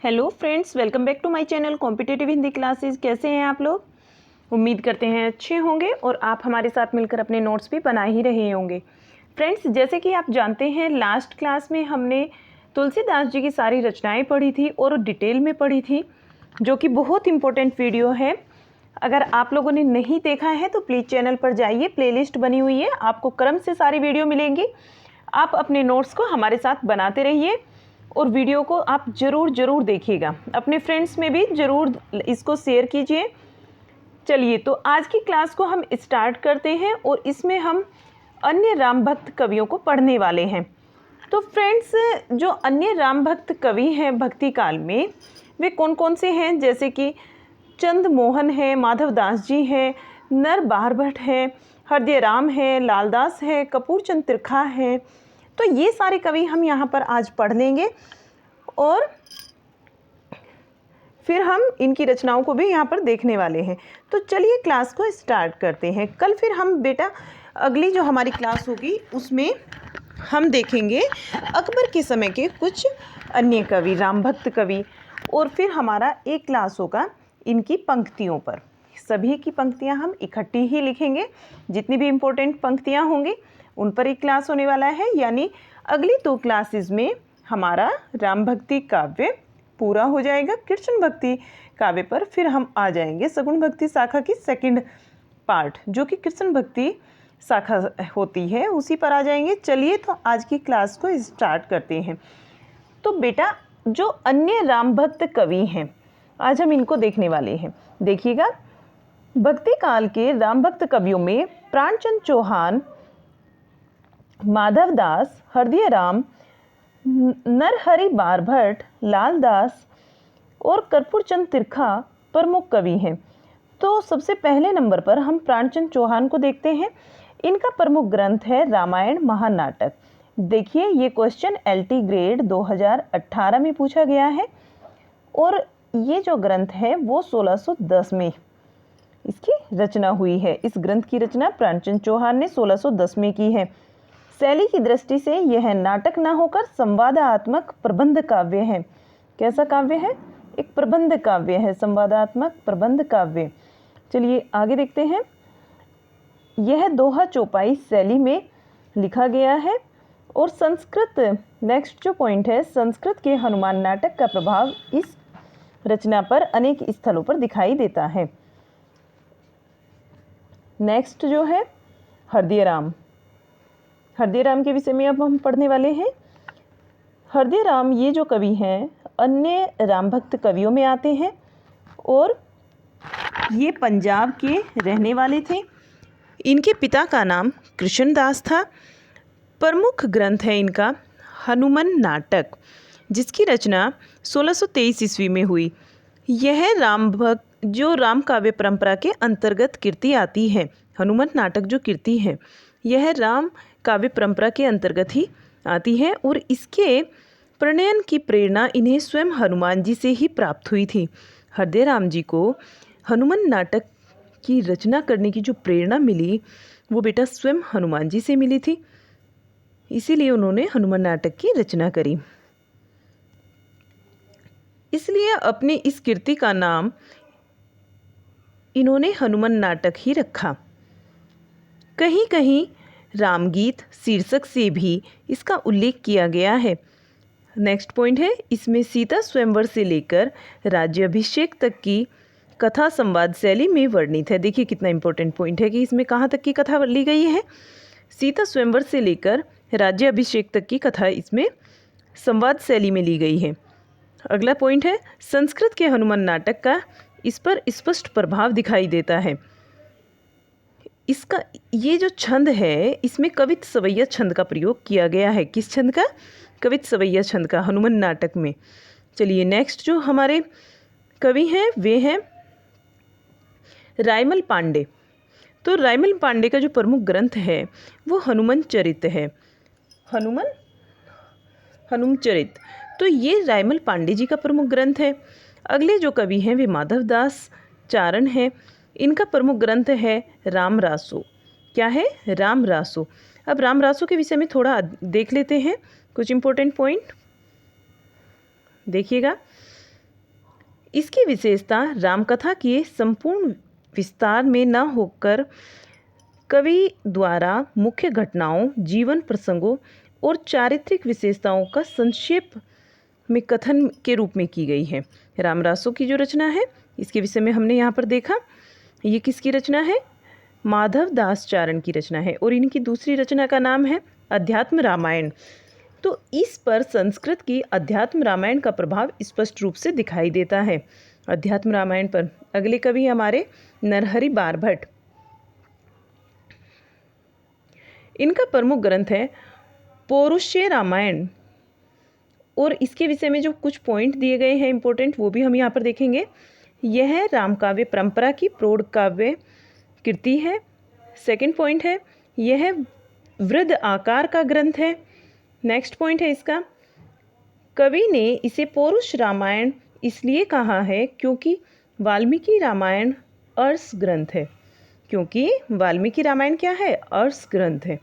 Hello friends, welcome back to my channel competitive Hindi classes. कैसे हैं आप लोग? उम्मीद करते हैं अच्छे होंगे और आप हमारे साथ मिलकर अपने नोट्स भी बना ही रहे होंगे। फ्रेंड्स, जैसे कि आप जानते हैं लास्ट क्लास में हमने तुलसीदास जी की सारी रचनाएं पढ़ी थी और डिटेल में पढ़ी थी, जो कि बहुत इंपॉर्टेंट वीडियो है। अगर आप लोगों ने नहीं देखा है तो प्लीज़ चैनल पर जाइए, प्लेलिस्ट बनी हुई है, आपको क्रम से सारी वीडियो मिलेंगी। आप अपने नोट्स को हमारे साथ बनाते रहिए और वीडियो को आप ज़रूर देखिएगा। अपने फ्रेंड्स में भी ज़रूर इसको शेयर कीजिए। चलिए, तो आज की क्लास को हम स्टार्ट करते हैं और इसमें हम अन्य राम भक्त कवियों को पढ़ने वाले हैं। तो फ्रेंड्स, जो अन्य राम भक्त कवि हैं भक्ति काल में, वे कौन कौन से हैं? जैसे कि चंद मोहन है, माधवदास जी हैं, नर बारभट्ट है, हृदय राम है, लालदास है, कपूर चंद तिरखा है। तो ये सारे कवि हम यहाँ पर आज पढ़ लेंगे और फिर हम इनकी रचनाओं को भी यहाँ पर देखने वाले हैं। तो चलिए क्लास को स्टार्ट करते हैं। कल फिर हम बेटा अगली जो हमारी क्लास होगी उसमें हम देखेंगे अकबर के समय के कुछ अन्य कवि, राम भक्त कवि, और फिर हमारा एक क्लास होगा इनकी पंक्तियों पर। सभी की पंक्तियाँ हम इकट्ठी ही लिखेंगे, जितनी भी इम्पोर्टेंट पंक्तियाँ होंगी उन पर एक क्लास होने वाला है। यानी अगली 2 क्लासेस में हमारा राम भक्ति काव्य पूरा हो जाएगा। कृष्ण भक्ति काव्य पर फिर हम आ जाएंगे सगुण भक्ति शाखा की सेकंड पार्ट, जो कि कृष्ण भक्ति शाखा होती है, उसी पर आ जाएंगे। चलिए, तो आज की क्लास को स्टार्ट करते हैं। तो बेटा, जो अन्य राम भक्त कवि हैं आज हम इनको देखने वाले हैं। देखिएगा, भक्ति काल के राम भक्त कवियों में प्राणचंद चौहान, माधवदास, हृदय राम, नरहरि बारभट्ट, लालदास और कर्पूर चंद तिरखा प्रमुख कवि हैं। तो सबसे पहले नंबर पर हम प्राणचंद चौहान को देखते हैं। इनका प्रमुख ग्रंथ है रामायण महानाटक। देखिए, ये क्वेश्चन LT ग्रेड 2018 में पूछा गया है और ये जो ग्रंथ है वो 1610 में इसकी रचना हुई है। इस ग्रंथ की रचना प्राणचंद चौहान ने 1610 में की है। शैली की दृष्टि से यह नाटक ना होकर संवादात्मक प्रबंध काव्य है। कैसा काव्य है? एक प्रबंध काव्य है, संवादात्मक प्रबंध काव्य। चलिए आगे देखते हैं। यह दोहा चौपाई शैली में लिखा गया है और संस्कृत, नेक्स्ट जो पॉइंट है, संस्कृत के हनुमान नाटक का प्रभाव इस रचना पर अनेक स्थलों पर दिखाई देता है। नेक्स्ट जो है हृदय राम। हृदय राम के विषय में अब हम पढ़ने वाले हैं। हृदय राम ये जो कवि हैं अन्य राम भक्त कवियों में आते हैं और ये पंजाब के रहने वाले थे। इनके पिता का नाम कृष्णदास था। प्रमुख ग्रंथ है इनका हनुमान नाटक, जिसकी रचना 1623 ईस्वी में हुई। यह राम भक्त जो राम काव्य परंपरा के अंतर्गत कृति आती है। हनुमान नाटक जो कृति है यह राम काव्य परंपरा के अंतर्गत ही आती है और इसके प्रणयन की प्रेरणा इन्हें स्वयं हनुमान जी से ही प्राप्त हुई थी। हृदय राम जी को हनुमान नाटक की रचना करने की जो प्रेरणा मिली वो बेटा स्वयं हनुमान जी से मिली थी, इसीलिए उन्होंने हनुमान नाटक की रचना करी। इसलिए अपनी इस कृति का नाम इन्होंने हनुमान नाटक ही रखा। कहीं कहीं रामगीत शीर्षक से भी इसका उल्लेख किया गया है। नेक्स्ट पॉइंट है, इसमें सीता स्वयंवर से लेकर राज्याभिषेक तक की कथा संवाद शैली में वर्णित है। देखिए कितना इंपॉर्टेंट पॉइंट है कि इसमें कहाँ तक की कथा ली गई है। सीता स्वयंवर से लेकर राज्याभिषेक तक की कथा इसमें संवाद शैली में ली गई है। अगला पॉइंट है, संस्कृत के हनुमान नाटक का इस पर स्पष्ट प्रभाव दिखाई देता है। इसका ये जो छंद है इसमें कवित सवैया छंद का प्रयोग किया गया है। किस छंद का? कवित सवैया छंद का, हनुमान नाटक में। चलिए नेक्स्ट जो हमारे कवि हैं वे हैं रायमल पांडे। तो रायमल पांडे का जो प्रमुख ग्रंथ है वो हनुमान चरित है। हनुमान चरित, तो ये रायमल पांडे जी का प्रमुख ग्रंथ है। अगले जो कवि हैं वे माधवदास चारण हैं। इनका प्रमुख ग्रंथ है राम रासो। क्या है? राम रासो। अब राम रासो के विषय में थोड़ा देख लेते हैं कुछ इम्पोर्टेंट पॉइंट। देखिएगा, इसकी विशेषता रामकथा के संपूर्ण विस्तार में न होकर कवि द्वारा मुख्य घटनाओं, जीवन प्रसंगों और चारित्रिक विशेषताओं का संक्षेप में कथन के रूप में की गई है। रामरासों की जो रचना है इसके विषय में हमने यहाँ पर देखा। ये किसकी रचना है? माधव दास चारण की रचना है और इनकी दूसरी रचना का नाम है अध्यात्म रामायण। तो इस पर संस्कृत की अध्यात्म रामायण का प्रभाव स्पष्ट रूप से दिखाई देता है। अध्यात्म रामायण पर अगले कवि हमारे नरहरि बारभट्ट। इनका प्रमुख ग्रंथ है पौरुष्य रामायण और इसके विषय में जो कुछ पॉइंट दिए गए हैं इंपॉर्टेंट, वो भी हम यहाँ पर देखेंगे। यह रामकाव्य परंपरा की प्रौढ़ काव्य कृति है। सेकंड पॉइंट है यह वृद्ध आकार का ग्रंथ है। नेक्स्ट पॉइंट है इसका, कवि ने इसे पौरुष रामायण इसलिए कहा है क्योंकि वाल्मीकि रामायण अर्स ग्रंथ है। क्योंकि वाल्मीकि रामायण क्या है? अर्स ग्रंथ है,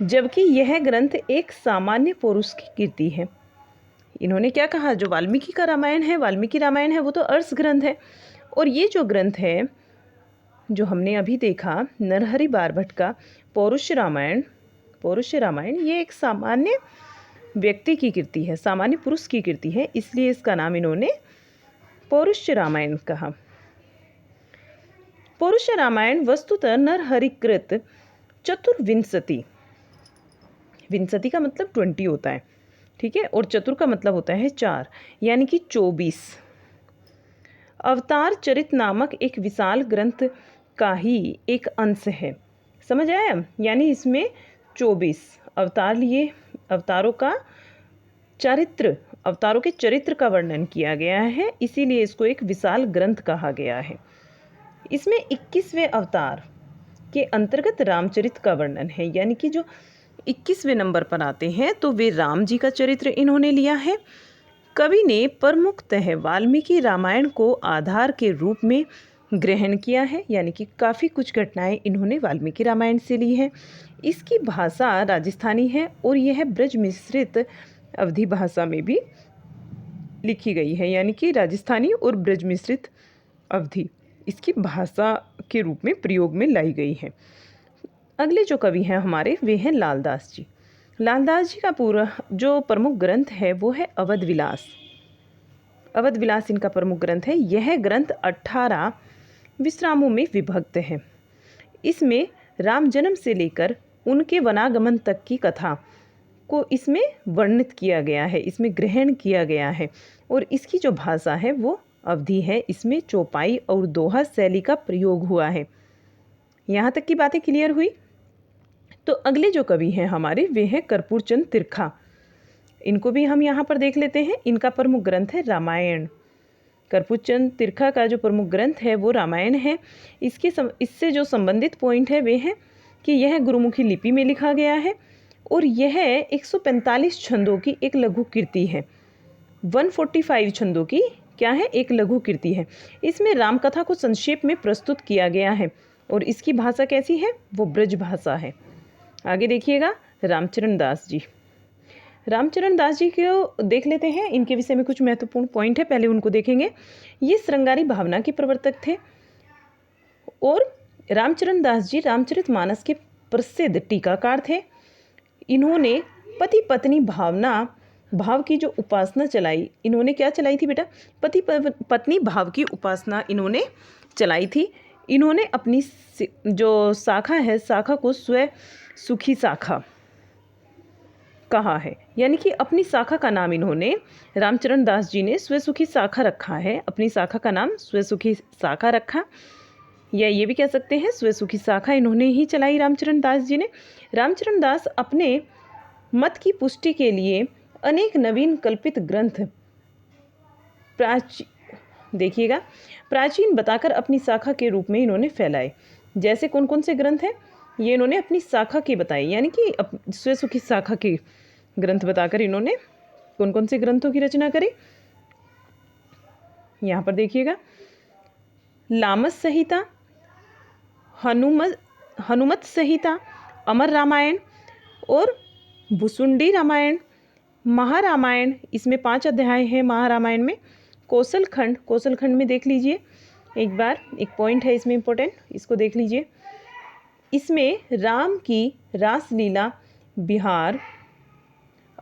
जबकि यह ग्रंथ एक सामान्य पुरुष की कृति है। इन्होंने क्या कहा? जो वाल्मीकि का रामायण है, वाल्मीकि रामायण है, वो तो अर्स ग्रंथ है। और ये जो ग्रंथ है जो हमने अभी देखा नरहरि बारभट्ट का पौरुष रामायण, ये एक सामान्य व्यक्ति की कृति है, सामान्य पुरुष की कृति है, इसलिए इसका नाम इन्होंने पौरुष रामायण कहा। पौरुष रामायण वस्तुतः नरहरिकृत चतुर्विंशति, विंशति का मतलब 20 होता है, ठीक है, और चतुर का मतलब होता है 4, यानी कि 24 अवतार चरित नामक एक विशाल ग्रंथ का ही एक अंश है। समझ आया? यानी इसमें 24 अवतार लिए, अवतारों के चरित्र का वर्णन किया गया है, इसीलिए इसको एक विशाल ग्रंथ कहा गया है। इसमें 21वें अवतार के अंतर्गत रामचरित का वर्णन है, यानी कि जो 21वें नंबर पर आते हैं तो वे राम जी का चरित्र इन्होंने लिया है। कवि ने प्रमुखतः वाल्मीकि रामायण को आधार के रूप में ग्रहण किया है, यानी कि काफ़ी कुछ घटनाएं इन्होंने वाल्मीकि रामायण से ली है। इसकी भाषा राजस्थानी है और यह ब्रज मिश्रित अवधी भाषा में भी लिखी गई है, यानी कि राजस्थानी और ब्रज मिश्रित अवधी इसकी भाषा के रूप में प्रयोग में लाई गई है। अगले जो कवि हैं हमारे वे हैं लालदास जी। लालदास जी का पूरा जो प्रमुख ग्रंथ है वो है अवध विलास। अवध विलास इनका प्रमुख ग्रंथ है। यह ग्रंथ 18 विश्रामों में विभक्त है। इसमें राम जन्म से लेकर उनके वनागमन तक की कथा को इसमें वर्णित किया गया है, इसमें ग्रहण किया गया है। और इसकी जो भाषा है वो अवधी है। इसमें चौपाई और दोहा शैली का प्रयोग हुआ है। यहाँ तक की बातें क्लियर हुई। तो अगले जो कवि हैं हमारे वे हैं कर्पूर चंद तिरखा। इनको भी हम यहाँ पर देख लेते हैं। इनका प्रमुख ग्रंथ है रामायण। कर्पूर चंद तिरखा का जो प्रमुख ग्रंथ है वो रामायण है। इससे जो संबंधित पॉइंट है वे हैं कि यह गुरुमुखी लिपि में लिखा गया है और यह 145 छंदों की एक लघु कृति है। 145 छंदों की क्या है? एक लघु कृति है। इसमें रामकथा को संक्षेप में प्रस्तुत किया गया है और इसकी भाषा कैसी है? वो ब्रज भाषा है। आगे देखिएगा रामचरण दास जी। रामचरण दास जी को देख लेते हैं। इनके विषय में कुछ महत्वपूर्ण पॉइंट है, पहले उनको देखेंगे। ये श्रृंगारी भावना के प्रवर्तक थे और रामचरण दास जी रामचरितमानस के प्रसिद्ध टीकाकार थे। इन्होंने पति पत्नी भाव की जो उपासना चलाई, इन्होंने क्या चलाई थी बेटा? पति पत्नी भाव की उपासना इन्होंने चलाई थी। इन्होंने अपनी जो शाखा है, शाखा को स्व सुखी शाखा कहा है, यानी कि अपनी शाखा का नाम इन्होंने, रामचरण दास जी ने स्व सुखी शाखा रखा है। अपनी शाखा का नाम स्व सुखी शाखा रखा, या ये भी कह सकते हैं स्व सुखी शाखा इन्होंने ही चलाई रामचरण दास जी ने। रामचरण दास अपने मत की पुष्टि के लिए अनेक नवीन कल्पित ग्रंथ देखिएगा प्राचीन बताकर अपनी शाखा के रूप में इन्होंने फैलाए। जैसे कौन कौन से ग्रंथ हैं ये इन्होंने अपनी शाखा के बताए, यानी कि स्वसुखी शाखा के ग्रंथ बताकर इन्होंने कौन कौन से ग्रंथों की रचना करी। यहाँ पर देखिएगा लामस संहिता, हनुमत संहिता, अमर रामायण और भुसुंडी रामायण, महारामायण। इसमें 5 अध्याय हैं महारामायण में। कौशल खंड में देख लीजिए एक बार, एक पॉइंट है इसमें इम्पोर्टेंट, इसको देख लीजिए। इसमें राम की रासलीला विहार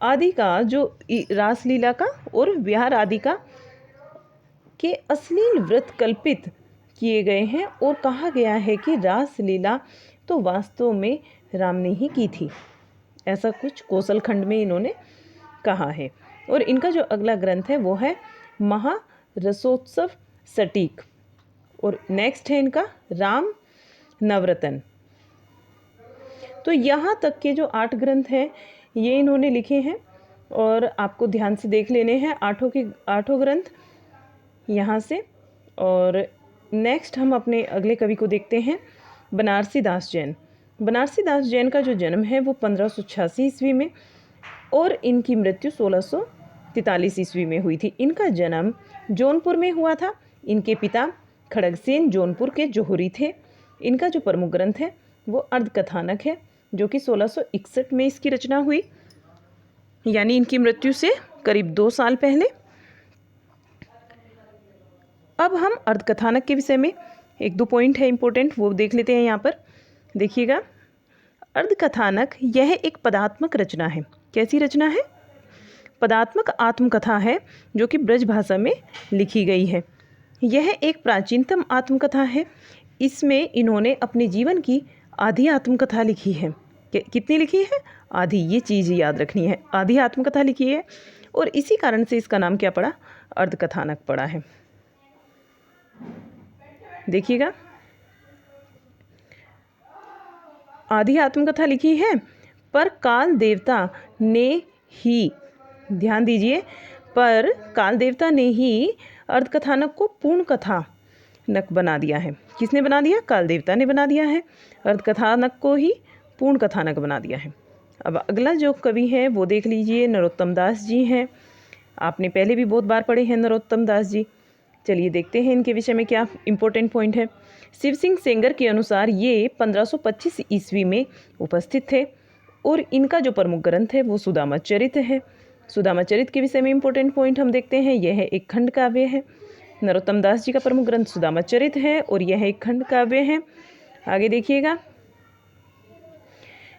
आदि का जो रासलीला का और विहार आदि का के अश्लील व्रत कल्पित किए गए हैं और कहा गया है कि रासलीला तो वास्तव में राम ने ही की थी। ऐसा कुछ कौशल खंड में इन्होंने कहा है। और इनका जो अगला ग्रंथ है वो है महारसोत्सव सटीक, और नेक्स्ट है इनका राम नवरतन। तो यहाँ तक के जो 8 ग्रंथ हैं ये इन्होंने लिखे हैं और आपको ध्यान से देख लेने हैं 8 ग्रंथ यहाँ से। और नेक्स्ट हम अपने अगले कवि को देखते हैं, बनारसी दास जैन। बनारसी दास जैन का जो जन्म है वो 1586 ईस्वी में और इनकी मृत्यु 1643 ईस्वी में हुई थी। इनका जन्म जौनपुर में हुआ था। इनके पिता खड़गसेन जौनपुर के जोहरी थे। इनका जो प्रमुख ग्रंथ है वो अर्धकथानक है, जो कि 1661 में इसकी रचना हुई, यानी इनकी मृत्यु से करीब 2 साल पहले। अब हम अर्धकथानक के विषय में 1-2 पॉइंट है इम्पोर्टेंट, वो देख लेते हैं। यहाँ पर देखिएगा, अर्धकथानक यह एक पदात्मक रचना है। कैसी रचना है? पदात्मक आत्मकथा है जो कि ब्रज भाषा में लिखी गई है। यह एक प्राचीनतम आत्मकथा है। इसमें इन्होंने अपने जीवन की आधी आत्मकथा लिखी है। कितनी लिखी है? आधी। ये चीज़ याद रखनी है, आधी आत्मकथा लिखी है और इसी कारण से इसका नाम क्या पड़ा? अर्धकथानक पड़ा है। देखिएगा, आधी आत्मकथा लिखी है, पर काल देवता ने ही, ध्यान दीजिए, पर काल देवता ने ही अर्धकथानक को पूर्ण कथानक बना दिया है। किसने बना दिया? काल देवता ने बना दिया है। अर्धकथानक को ही पूर्ण कथानक बना दिया है। अब अगला जो कवि है वो देख लीजिए, नरोत्तम दास जी हैं। आपने पहले भी बहुत बार पढ़े हैं नरोत्तम दास जी। चलिए देखते हैं इनके विषय में क्या इम्पोर्टेंट पॉइंट है। शिव सिंह सेंगर के अनुसार ये 1525 ईस्वी में उपस्थित थे और इनका जो प्रमुख ग्रंथ है वो सुदामा चरित है। सुदामा चरित के विषय में इम्पोर्टेंट पॉइंट हम देखते हैं। यह एक खंड काव्य है। नरोत्तम दास जी का प्रमुख ग्रंथ सुदामा चरित है और यह एक खंड काव्य है। आगे देखिएगा,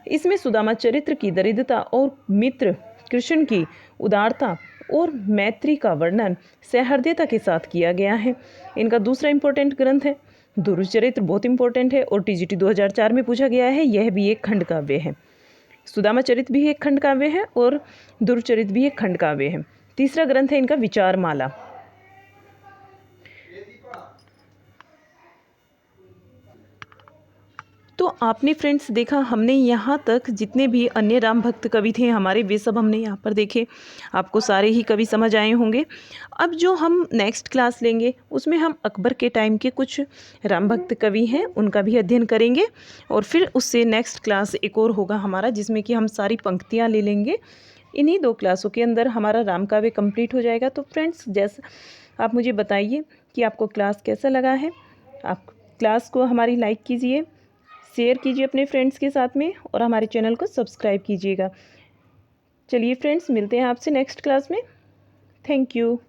इसमें सुदामा चरित्र की दरिद्रता और मित्र कृष्ण की उदारता और मैत्री का वर्णन सहृदयता के साथ किया गया है। इनका दूसरा इम्पोर्टेंट ग्रंथ है दुरुचरित्र, बहुत इंपॉर्टेंट है और टीजीटी 2004 में पूछा गया है। यह भी एक खंड काव्य है। सुदामा चरित भी एक खंड काव्य है और दुरुचरित भी एक खंड काव्य है। तीसरा ग्रंथ है इनका विचारमाला। तो आपने फ्रेंड्स देखा, हमने यहाँ तक जितने भी अन्य राम भक्त कवि थे हमारे, वे सब हमने यहाँ पर देखे। आपको सारे ही कवि समझ आए होंगे। अब जो हम नेक्स्ट क्लास लेंगे उसमें हम अकबर के टाइम के कुछ राम भक्त कवि हैं उनका भी अध्ययन करेंगे और फिर उससे नेक्स्ट क्लास एक और होगा हमारा, जिसमें कि हम सारी पंक्तियाँ ले लेंगे। इन्हीं 2 क्लासों के अंदर हमारा राम काव्य कंप्लीट हो जाएगा। तो फ्रेंड्स, जैसा आप मुझे बताइए कि आपको क्लास कैसा लगा है। आप क्लास को हमारी लाइक कीजिए, शेयर कीजिए अपने फ्रेंड्स के साथ में और हमारे चैनल को सब्सक्राइब कीजिएगा। चलिए फ्रेंड्स, मिलते हैं आपसे नेक्स्ट क्लास में। Thank you.